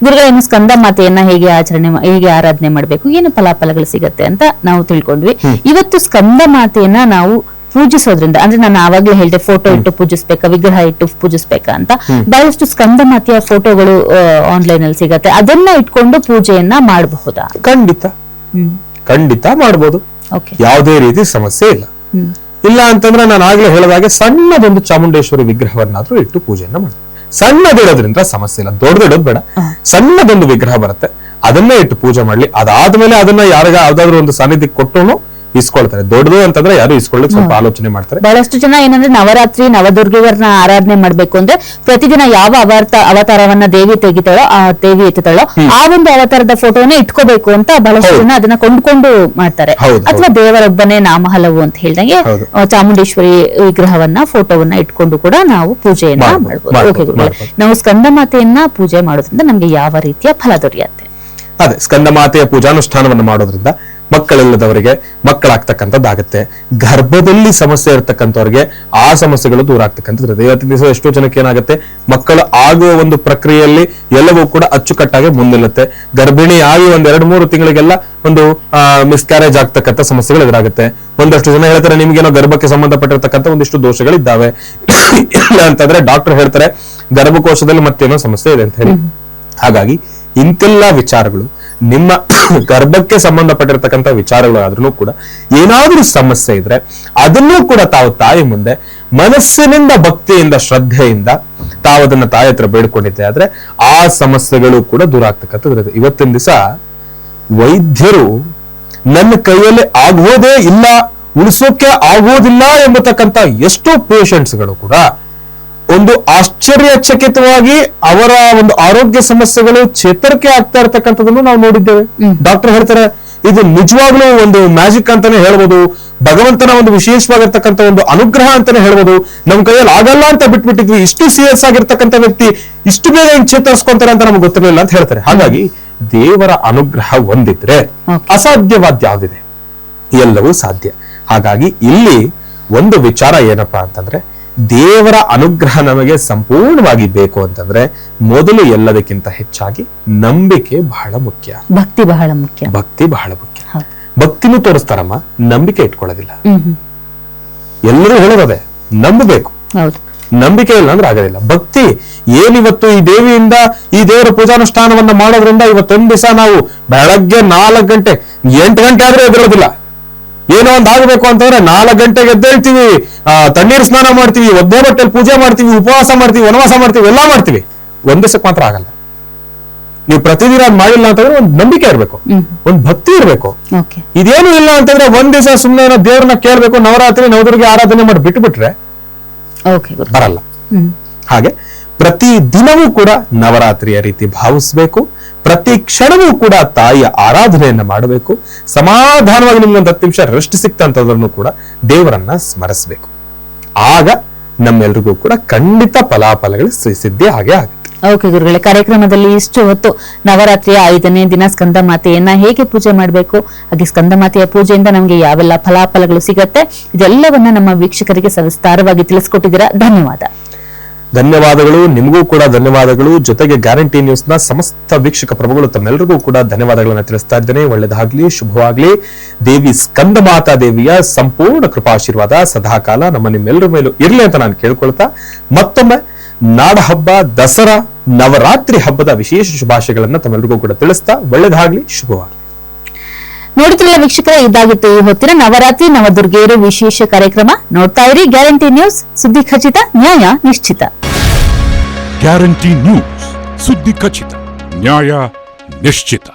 ಗುರುಗಳ ಇನ್ನು ಸ್ಕಂದ ಮಾತೆಯನ್ನ ಹೇಗೆ ಆರಾಧನೆ ಮಾಡ್ಬೇಕು, ಏನು ಫಲಾಫಲಗಳು ಸಿಗತ್ತೆ ಅಂತ ನಾವು ತಿಳ್ಕೊಂಡ್ವಿ. ಇವತ್ತು ಸ್ಕಂದ ಮಾತೆಯನ್ನ ನಾವು ಪೂಜಿಸೋದ್ರಿಂದ, ಅಂದ್ರೆ ನಾನು ಆವಾಗ್ಲೇ ಹೇಳಿದೆ ಫೋಟೋ ಇಟ್ಟು ಪೂಜಿಸ್ಬೇಕಾ, ವಿಗ್ರಹ ಇಟ್ಟು ಪೂಜಿಸ್ಬೇಕಾ ಅಂತ. ಬಹಳಷ್ಟು ಸ್ಕಂದ ಮಾತೆಯ ಫೋಟೋಗಳು ಆನ್ಲೈನ್ ಅಲ್ಲಿ ಸಿಗತ್ತೆ, ಅದನ್ನ ಇಟ್ಕೊಂಡು ಪೂಜೆಯನ್ನ ಮಾಡಬಹುದಾ? ಖಂಡಿತ ಮಾಡಬಹುದು, ಯಾವುದೇ ರೀತಿ ಸಮಸ್ಯೆ ಇಲ್ಲ. ಇಲ್ಲ ಅಂತಂದ್ರೆ ನಾನು ಆಗ್ಲೇ ಹೇಳಿದಾಗೆ ಸಣ್ಣದೊಂದು ಚಾಮುಂಡೇಶ್ವರಿ ವಿಗ್ರಹವನ್ನಾದ್ರೂ ಇಟ್ಟು ಪೂಜೆಯನ್ನ ಮಾಡಿ. ಸಣ್ಣದಿಡೋದ್ರಿಂದ ಸಮಸ್ಯೆ ಇಲ್ಲ, ದೊಡ್ಡದಿಡೋದು ಬೇಡ. ಸಣ್ಣದೊಂದು ವಿಗ್ರಹ ಬರುತ್ತೆ, ಅದನ್ನೇ ಇಟ್ಟು ಪೂಜೆ ಮಾಡ್ಲಿ. ಅದಾದ್ಮೇಲೆ ಅದನ್ನ ಯಾವ್ದಾದ್ರು ಒಂದು ಸಾನ್ನಿಧ್ಯಕ್ಕೆ ಕೊಟ್ಟು ಇಸ್ಕೊಳ್ತಾರೆ. ದೊಡ್ಡದು ಅಂತಂದ್ರೆ ಯಾರು ಇಸ್ಕೊಳ್ಳಿಕ್ ಸ್ವಲ್ಪ ಆಲೋಚನೆ ಮಾಡ್ತಾರೆ. ಬಹಳಷ್ಟು ಜನ ಏನಂದ್ರೆ ನವರಾತ್ರಿ ನವದುರ್ಗೆಯರನ್ನ ಆರಾಧನೆ ಮಾಡ್ಬೇಕು ಅಂದ್ರೆ ಪ್ರತಿದಿನ ಯಾವ ಅವತಾರವನ್ನ ದೇವಿ ತೆಗಿತಾಳೋ ಆ ದೇವಿ ಎತ್ತುತ್ತಾಳೋ ಆ ಒಂದು ಅವತಾರದ ಫೋಟೋನೇ ಇಟ್ಕೋಬೇಕು ಅಂತ ಬಹಳಷ್ಟು ಜನ ಅದನ್ನ ಕೊಂಡ್ಕೊಂಡು ಮಾಡ್ತಾರೆ. ಅಥವಾ ದೇವರೊಬ್ಬನೇ ನಾಮ ಹಲವು ಅಂತ ಹೇಳಿದಂಗೆ ಚಾಮುಂಡೇಶ್ವರಿ ವಿಗ್ರಹವನ್ನ ಫೋಟೋವನ್ನ ಇಟ್ಕೊಂಡು ಕೂಡ ನಾವು ಪೂಜೆಯನ್ನ ಮಾಡಬಹುದು. ನಾವು ಸ್ಕಂದ ಮಾತೆಯನ್ನ ಪೂಜೆ ಮಾಡೋದ್ರಿಂದ ನಮ್ಗೆ ಯಾವ ರೀತಿಯ ಫಲ ದೊರೆಯುತ್ತೆ? ಅದೇ ಸ್ಕಂದ ಮಾತೆಯ ಪೂಜಾನುಷ್ಠಾನವನ್ನು ಮಾಡೋದ್ರಿಂದ ಮಕ್ಕಳಿಲ್ಲದವರಿಗೆ ಮಕ್ಕಳಾಗ್ತಕ್ಕಂಥದ್ದಾಗತ್ತೆ. ಗರ್ಭದಲ್ಲಿ ಸಮಸ್ಯೆ ಇರ್ತಕ್ಕಂಥವ್ರಿಗೆ ಆ ಸಮಸ್ಯೆಗಳು ದೂರ ಆಗ್ತಕ್ಕಂಥದ್ದು. ಇವತ್ತಿನ ದಿವಸ ಎಷ್ಟೋ ಜನಕ್ಕೆ ಏನಾಗುತ್ತೆ, ಮಕ್ಕಳು ಆಗುವ ಒಂದು ಪ್ರಕ್ರಿಯೆಯಲ್ಲಿ ಎಲ್ಲವೂ ಕೂಡ ಅಚ್ಚುಕಟ್ಟಾಗಿ ಮುಂದಿಲ್ಲತ್ತೆ. ಗರ್ಭಿಣಿ ಆಗಿ 2-3 ತಿಂಗಳಿಗೆಲ್ಲ ಒಂದು ಮಿಸ್ಕ್ಯಾರೇಜ್ ಆಗ್ತಕ್ಕಂಥ ಸಮಸ್ಯೆಗಳು ಎದುರಾಗುತ್ತೆ. ಒಂದಷ್ಟು ಜನ ಹೇಳ್ತಾರೆ ನಿಮ್ಗೇನೋ ಗರ್ಭಕ್ಕೆ ಸಂಬಂಧಪಟ್ಟಿರ್ತಕ್ಕಂಥ ಒಂದಿಷ್ಟು ದೋಷಗಳಿದ್ದಾವೆ. ಇಲ್ಲ ಅಂತಂದ್ರೆ ಡಾಕ್ಟರ್ ಹೇಳ್ತಾರೆ ಗರ್ಭಕೋಶದಲ್ಲಿ ಮತ್ತೇನೋ ಸಮಸ್ಯೆ ಇದೆ ಅಂತ ಹೇಳಿ. ಹಾಗಾಗಿ ಇಂತೆಲ್ಲ ವಿಚಾರಗಳು ನಿಮ್ಮ ಗರ್ಭಕ್ಕೆ ಸಂಬಂಧಪಟ್ಟಿರ್ತಕ್ಕಂಥ ವಿಚಾರಗಳಾದ್ರೂ ಕೂಡ ಏನಾದ್ರೂ ಸಮಸ್ಯೆ ಇದ್ರೆ ಅದನ್ನೂ ಕೂಡ ತಾವು ತಾಯಿ ಮುಂದೆ ಮನಸ್ಸಿನಿಂದ, ಭಕ್ತಿಯಿಂದ, ಶ್ರದ್ಧೆಯಿಂದ ತಾವು ಅದನ್ನ ತಾಯಿ ಹತ್ರ ಬೇಡ್ಕೊಂಡಿದ್ದೆ ಆದ್ರೆ ಆ ಸಮಸ್ಯೆಗಳು ಕೂಡ ದೂರ ಆಗ್ತಕ್ಕಂಥದ್ದು. ಇವತ್ತಿನ ದಿವಸ ವೈದ್ಯರು ನನ್ನ ಕೈಯಲ್ಲಿ ಆಗೋದೇ ಇಲ್ಲ, ಉಳಿಸೋಕೆ ಆಗೋದಿಲ್ಲ ಎಂಬತಕ್ಕಂಥ ಎಷ್ಟೋ ಪೇಷಂಟ್ಸ್ಗಳು ಕೂಡ ಒಂದು ಆಶ್ಚರ್ಯಚಕಿತವಾಗಿ ಅವರ ಒಂದು ಆರೋಗ್ಯ ಸಮಸ್ಯೆಗಳು ಚೇತರಿಕೆ ಆಗ್ತಾ ಇರತಕ್ಕಂಥದ್ದನ್ನು ನಾವು ನೋಡಿದ್ದೇವೆ. ಡಾಕ್ಟರ್ ಹೇಳ್ತಾರೆ ಇದು ನಿಜವಾಗ್ಲೂ ಒಂದು ಮ್ಯಾಜಿಕ್ ಅಂತಾನೆ ಹೇಳ್ಬೋದು, ಭಗವಂತನ ಒಂದು ವಿಶೇಷವಾಗಿರ್ತಕ್ಕಂಥ ಒಂದು ಅನುಗ್ರಹ ಅಂತಾನೆ ಹೇಳ್ಬೋದು. ನಮ್ ಕೈಯಲ್ಲಿ ಆಗಲ್ಲ ಅಂತ ಬಿಟ್ಬಿಟ್ಟಿದ್ವಿ, ಇಷ್ಟು ಸೀರಿಯಸ್ ಆಗಿರ್ತಕ್ಕಂಥ ವ್ಯಕ್ತಿ ಇಷ್ಟು ಬೇಗ ಹಿಂಗ್ ಚೇತರಿಸ್ಕೊಂತಾರೆ ಅಂತ ನಮ್ಗೆ ಗೊತ್ತಿರಲಿಲ್ಲ ಅಂತ ಹೇಳ್ತಾರೆ. ಹಾಗಾಗಿ ದೇವರ ಅನುಗ್ರಹ ಒಂದಿದ್ರೆ ಅಸಾಧ್ಯವಾದ ಯಾವ್ದಿದೆ, ಎಲ್ಲವೂ ಸಾಧ್ಯ. ಹಾಗಾಗಿ ಇಲ್ಲಿ ಒಂದು ವಿಚಾರ ಏನಪ್ಪಾ ಅಂತಂದ್ರೆ, ದೇವರ ಅನುಗ್ರಹ ನಮಗೆ ಸಂಪೂರ್ಣವಾಗಿ ಬೇಕು ಅಂತಂದ್ರೆ ಮೊದಲು ಎಲ್ಲದಕ್ಕಿಂತ ಹೆಚ್ಚಾಗಿ ನಂಬಿಕೆ ಬಹಳ ಮುಖ್ಯ, ಭಕ್ತಿ ಬಹಳ ಮುಖ್ಯ. ಭಕ್ತಿ ಬಹಳ ಮುಖ್ಯ. ಭಕ್ತಿನೂ ತೋರಿಸ್ತಾರಮ್ಮ, ನಂಬಿಕೆ ಇಟ್ಕೊಳ್ಳೋದಿಲ್ಲ. ಎಲ್ಲರೂ ಹೇಳೋದೇ ನಂಬಬೇಕು, ನಂಬಿಕೆ ಇಲ್ಲ ಅಂದ್ರೆ ಆಗೋದಿಲ್ಲ. ಭಕ್ತಿ ಏನಿವತ್ತು ಈ ದೇವಿಯಿಂದ ಈ ದೇವರ ಪೂಜಾನುಷ್ಠಾನವನ್ನ ಮಾಡೋದ್ರಿಂದ ಇವತ್ತೊಂದ್ ದಿವಸ ನಾವು ಬೆಳಗ್ಗೆ 4 ಗಂಟೆ 8 ಗಂಟೆ ಆದ್ರೂ ಎದ್ದೇಳೋದಿಲ್ಲ. ಏನೋ ಒಂದ್ ಆಗ್ಬೇಕು ಅಂತಂದ್ರೆ 4 ಗಂಟೆಗೆ ಎದ್ದೇಳ್ತೀವಿ, ತಣ್ಣೀರು ಸ್ನಾನ ಮಾಡ್ತೀವಿ, ಒದ್ದೆ ಬಟ್ಟೆಲಿ ಪೂಜೆ ಮಾಡ್ತೀವಿ, ಉಪವಾಸ ಮಾಡ್ತೀವಿ, ವನವಾಸ ಮಾಡ್ತೀವಿ, ಎಲ್ಲಾ ಮಾಡ್ತೀವಿ. ಒಂದ್ ದಿವಸಕ್ಕೆ ಮಾತ್ರ ಆಗಲ್ಲ. ನೀವು ಪ್ರತಿದಿನ ಅದ್ ಮಾಡಿಲ್ಲ ಅಂತಂದ್ರೆ ಒಂದ್ ನಂಬಿಕೆ ಇರ್ಬೇಕು, ಒಂದ್ ಭಕ್ತಿ ಇರ್ಬೇಕು. ಇದೇನು ಇಲ್ಲ ಅಂತಂದ್ರೆ ಒಂದ್ ದಿವಸ ಸುಮ್ಮನೆ ದೇವ್ರನ್ನ ಕೇಳ್ಬೇಕು, ನವರಾತ್ರಿ ನವದುರ್ಗೆ ಆರಾಧನೆ ಮಾಡಿ ಬಿಟ್ಬಿಟ್ರೆ ಬರಲ್ಲ. ಹಾಗೆ ಪ್ರತಿ ದಿನವೂ ಕೂಡ ನವರಾತ್ರಿಯ ರೀತಿ ಭಾವಿಸ್ಬೇಕು, ಪ್ರತಿ ಕ್ಷಣವೂ ಕೂಡ ತಾಯಿಯ ಆರಾಧನೆಯನ್ನ ಮಾಡಬೇಕು. ಸಮಾಧಾನವಾಗಿ ನಿಮ್ಗೆ 10 ನಿಮಿಷ ರೆಸ್ಟ್ ಸಿಕ್ತಂತದ್ರನ್ನು ಕೂಡ ದೇವರನ್ನ ಸ್ಮರಿಸಬೇಕು. ಆಗ ನಮ್ಮೆಲ್ರಿಗೂ ಕೂಡ ಖಂಡಿತ ಫಲಾಫಲಗಳು ಸಿದ್ಧಿ ಹಾಗೆ ಆಗುತ್ತೆ. ಓಕೆ ಗುರುಗಳೇ, ಕಾರ್ಯಕ್ರಮದಲ್ಲಿ ಇಷ್ಟು ಹೊತ್ತು ನವರಾತ್ರಿಯ 5ನೇ ದಿನ ಸ್ಕಂದ ಮಾತೆಯನ್ನ ಹೇಗೆ ಪೂಜೆ ಮಾಡಬೇಕು, ಹಾಗೆ ಸ್ಕಂದ ಮಾತೆಯ ಪೂಜೆಯಿಂದ ನಮಗೆ ಯಾವೆಲ್ಲ ಫಲಾಫಲಗಳು ಸಿಗತ್ತೆ, ಇದೆಲ್ಲವನ್ನ ನಮ್ಮ ವೀಕ್ಷಕರಿಗೆ ಸವಿಸ್ತಾರವಾಗಿ ತಿಳಿಸ್ಕೊಟ್ಟಿದ್ದೀರಾ. ಧನ್ಯವಾದ. ಧನ್ಯವಾದಗಳು, ನಿಮಗೂ ಕೂಡ ಧನ್ಯವಾದಗಳು. ಜೊತೆಗೆ ಗ್ಯಾರಂಟಿ ನ್ಯೂಸ್ ನ ಸಮಸ್ತ ವೀಕ್ಷಕ ಪ್ರಭುಗಳು ತಮ್ಮೆಲ್ಲರಿಗೂ ಕೂಡ ಧನ್ಯವಾದಗಳನ್ನ ತಿಳಿಸ್ತಾ ಇದ್ದೇನೆ. ಒಳ್ಳೆದಾಗ್ಲಿ, ಶುಭವಾಗ್ಲಿ. ದೇವಿ ಸ್ಕಂದ ಮಾತಾ ದೇವಿಯ ಸಂಪೂರ್ಣ ಕೃಪಾಶೀರ್ವಾದ ಸದಾಕಾಲ ನಿಮ್ಮೆಲ್ಲರ ಮೇಲೂ ಇರ್ಲಿ ಅಂತ ನಾನು ಕೇಳ್ಕೊಳ್ತಾ ಮತ್ತೊಮ್ಮೆ ನಾಡ ಹಬ್ಬ, ದಸರಾ, ನವರಾತ್ರಿ ಹಬ್ಬದ ವಿಶೇಷ ಶುಭಾಶಯಗಳನ್ನ ತಮ್ಮೆಲ್ಲರಿಗೂ ಕೂಡ ತಿಳಿಸ್ತಾ ಒಳ್ಳೆದಾಗ್ಲಿ, ಶುಭವಾಗ್ಲಿ. ನೋಡುತ್ತಿಲ್ಲ ವೀಕ್ಷಕರ, ಇದಾಗಿತ್ತು ಈ ಹೊತ್ತಿನ ನವರಾತ್ರಿ ನವದುರ್ಗೆಯರು ವಿಶೇಷ ಕಾರ್ಯಕ್ರಮ. ನೋಡ್ತಾ ಇರಿ ಗ್ಯಾರಂಟಿ ನ್ಯೂಸ್, ಸುದ್ದಿ ಖಚಿತ, ನ್ಯಾಯ ನಿಶ್ಚಿತ. ಗ್ಯಾರಂಟಿ ನ್ಯೂಸ್, ಸುದ್ದಿ ಖಚಿತ, ನ್ಯಾಯ ನಿಶ್ಚಿತ.